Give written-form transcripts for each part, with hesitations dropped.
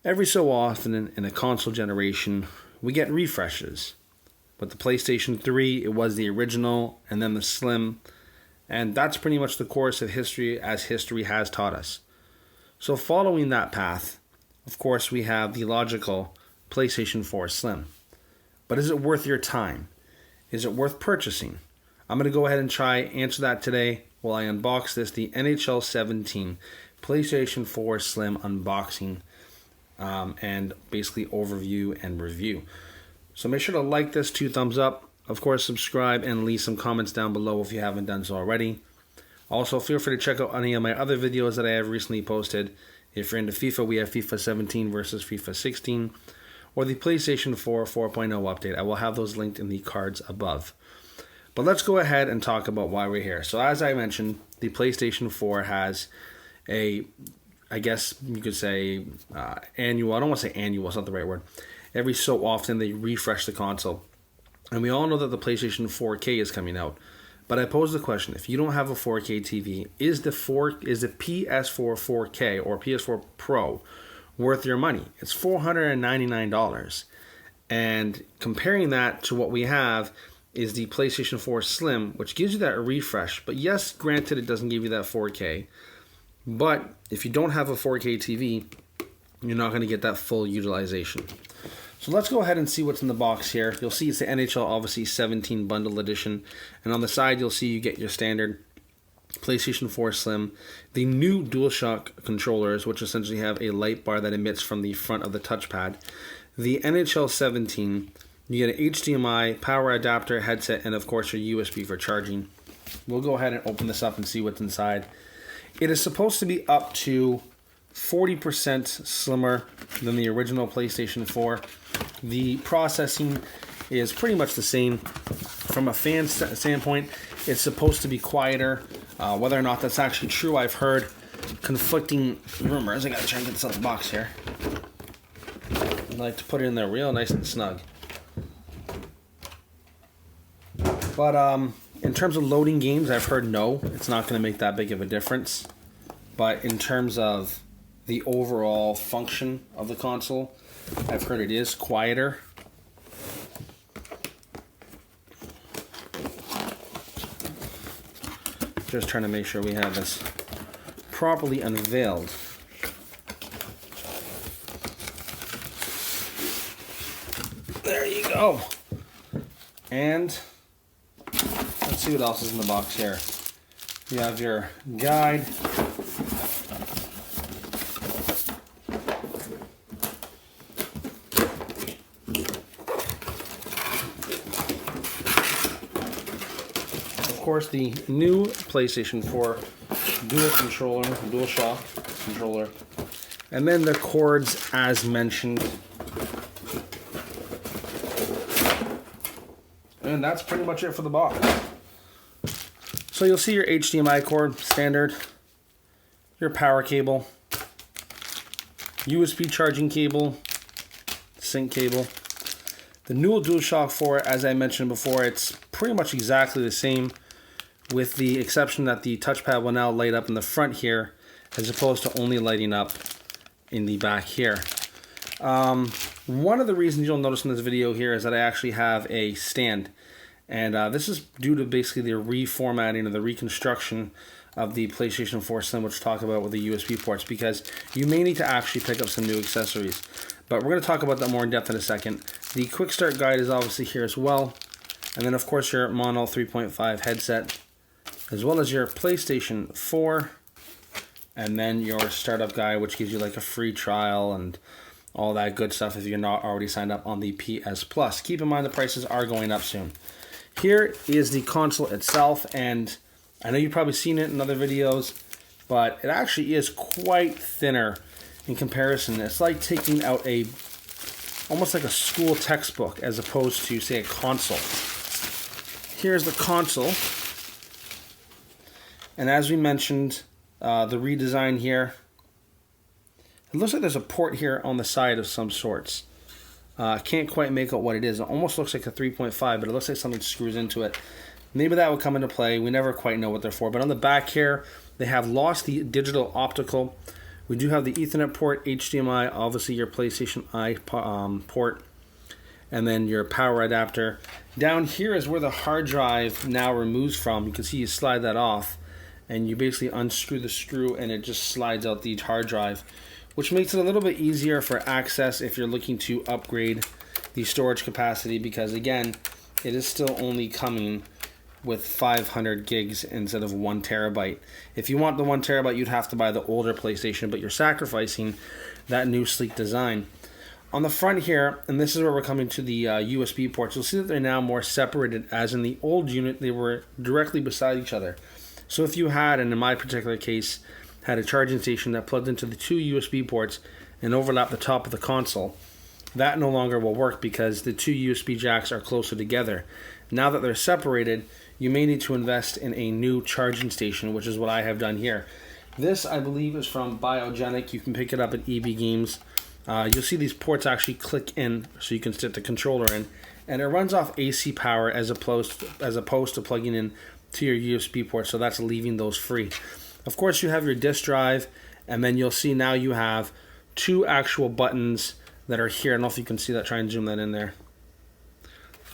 Every so often in a console generation, we get refreshes. With the PlayStation 3, it was the original and then the Slim, and that's pretty much the course of history as history has taught us. So following that path, of course, we have the logical PlayStation 4 Slim. But is it worth your time? Is it worth purchasing? I'm going to go ahead and try answer that today while I unbox this, the NHL 17 PlayStation 4 Slim unboxing and basically overview and review. So make sure to like this, 2 thumbs up. Of course, subscribe and leave some comments down below if you haven't done so already. Also, feel free to check out any of my other videos that I have recently posted. If you're into FIFA, we have FIFA 17 versus FIFA 16, or the PlayStation 4 4.0 update. I will have those linked in the cards above. But let's go ahead and talk about why we're here. So as I mentioned, the PlayStation 4 has a, I guess you could say, annual. I don't want to say annual, it's not the right word. Every so often they refresh the console. And we all know that the PlayStation 4K is coming out. But I pose the question, if you don't have a 4K TV, is the PS4 4K or PS4 Pro worth your money? It's $499. And comparing that to what we have is the PlayStation 4 Slim, which gives you that refresh. But yes, granted, it doesn't give you that 4K. But if you don't have a 4K TV, you're not going to get that full utilization. So let's go ahead and see what's in the box here. You'll see it's the NHL, obviously, 17 Bundle Edition. And on the side, you'll see you get your standard PlayStation 4 Slim, the new DualShock controllers, which essentially have a light bar that emits from the front of the touchpad. The NHL 17, you get an HDMI, power adapter, headset, and of course your USB for charging. We'll go ahead and open this up and see what's inside. It is supposed to be up to 40% slimmer than the original PlayStation 4. The processing is pretty much the same. From a fan standpoint, it's supposed to be quieter. Whether or not that's actually true, I've heard conflicting rumors. I gotta try and get this out of the box here. I'd like to put it in there real nice and snug. But in terms of loading games, I've heard no, it's not going to make that big of a difference. But in terms of the overall function of the console, I've heard it is quieter. Just trying to make sure we have this properly unveiled. There you go. And let's see what else is in the box here. You have your guide. Of course, the new PlayStation 4 DualShock controller. And then the cords as mentioned. And that's pretty much it for the box. So you'll see your HDMI cord, standard, your power cable, USB charging cable, sync cable. The new DualShock 4, as I mentioned before, it's pretty much exactly the same, with the exception that the touchpad will now light up in the front here, as opposed to only lighting up in the back here. One of the reasons you'll notice in this video here is that I actually have a stand. And this is due to basically the reformatting or the reconstruction of the PlayStation 4 Slim, which we'll talk about with the USB ports, because you may need to actually pick up some new accessories. But we're going to talk about that more in depth in a second. The quick start guide is obviously here as well. And then of course your mono 3.5 headset, as well as your PlayStation 4. And then your startup guide, which gives you like a free trial and all that good stuff if you're not already signed up on the PS Plus. Keep in mind the prices are going up soon. Here is the console itself, and I know you've probably seen it in other videos, but it actually is quite thinner in comparison. It's like taking out almost like a school textbook as opposed to, say, a console. Here's the console, and as we mentioned, the redesign here, it looks like there's a port here on the side of some sorts. Can't quite make out what it is. It almost looks like a 3.5, but it looks like something screws into it. Maybe that would come into play. We never quite know what they're for. But on the back here, they have lost the digital optical, We do have the Ethernet port, HDMI, obviously your PlayStation Eye port, and then your power adapter. Down here is where the hard drive now removes from. You can see you slide that off, and you basically unscrew the screw, and it just slides out the hard drive, which makes it a little bit easier for access if you're looking to upgrade the storage capacity, because again, it is still only coming with 500 gigs instead of 1 terabyte. If you want the 1 terabyte, you'd have to buy the older PlayStation, but you're sacrificing that new sleek design. On the front here, and this is where we're coming to the USB ports, you'll see that they're now more separated, as in the old unit, they were directly beside each other. So if you had, and in my particular case, had a charging station that plugged into the 2 USB ports and overlapped the top of the console, that no longer will work because the 2 USB jacks are closer together. Now that they're separated, you may need to invest in a new charging station, which is what I have done here. This, I believe, is from Biogenic. You can pick it up at EB Games. You'll see these ports actually click in, so you can stick the controller in, and it runs off AC power as opposed to plugging in to your USB port, so that's leaving those free. Of course, you have your disk drive, and then you'll see now you have 2 actual buttons that are here. I don't know if you can see that. Try and zoom that in there.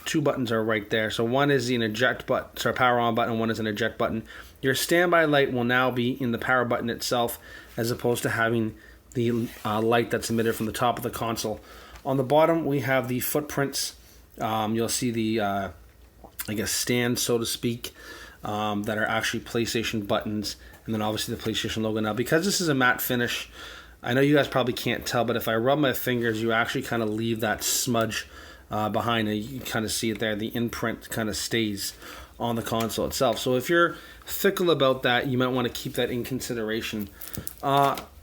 2 buttons are right there. So one is an eject button, sorry, power on button, one is an eject button. Your standby light will now be in the power button itself, as opposed to having the light that's emitted from the top of the console. On the bottom, we have the footprints. You'll see the, I guess, stands, so to speak, that are actually PlayStation buttons, and then obviously the PlayStation logo. Now, because this is a matte finish, I know you guys probably can't tell, but if I rub my fingers, you actually kind of leave that smudge behind it. You kind of see it there. The imprint kind of stays on the console itself. So if you're fickle about that, you might want to keep that in consideration.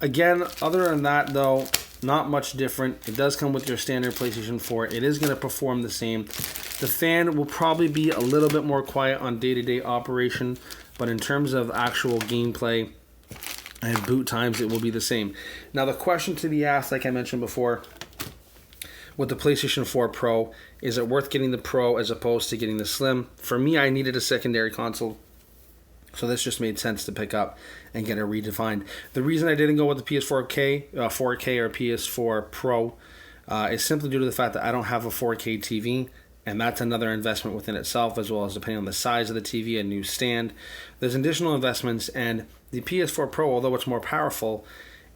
Again, other than that, though, not much different. It does come with your standard PlayStation 4. It is going to perform the same. The fan will probably be a little bit more quiet on day-to-day operation, but in terms of actual gameplay and boot times, it will be the same. Now, the question to be asked, like I mentioned before, with the PlayStation 4 Pro, is it worth getting the Pro as opposed to getting the Slim? For me, I needed a secondary console, so this just made sense to pick up and get it redefined. The reason I didn't go with the PS4K, 4K or PS4 Pro is simply due to the fact that I don't have a 4K TV, and that's another investment within itself, as well as depending on the size of the TV, a new stand. There's additional investments, and the PS4 Pro, although it's more powerful,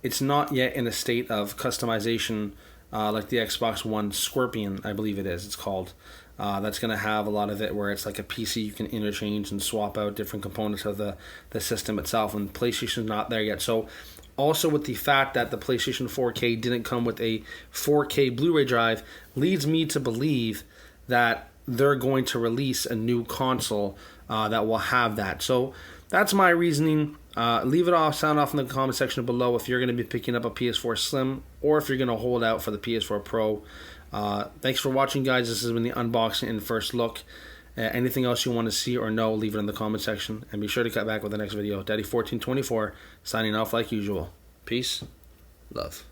it's not yet in a state of customization like the Xbox One Scorpion, I believe it's called. That's going to have a lot of it where it's like a PC you can interchange and swap out different components of the system itself, and PlayStation's not there yet. So also with the fact that the PlayStation 4K didn't come with a 4K Blu-ray drive leads me to believe that they're going to release a new console that will have that. So that's my reasoning. Leave it off, sound off in the comment section below if you're going to be picking up a PS4 Slim or if you're going to hold out for the PS4 Pro. Thanks for watching, guys. This has been the unboxing and first look. Anything else you want to see or know, leave it in the comment section. And be sure to cut back with the next video. Daddy1424 signing off like usual. Peace. Love.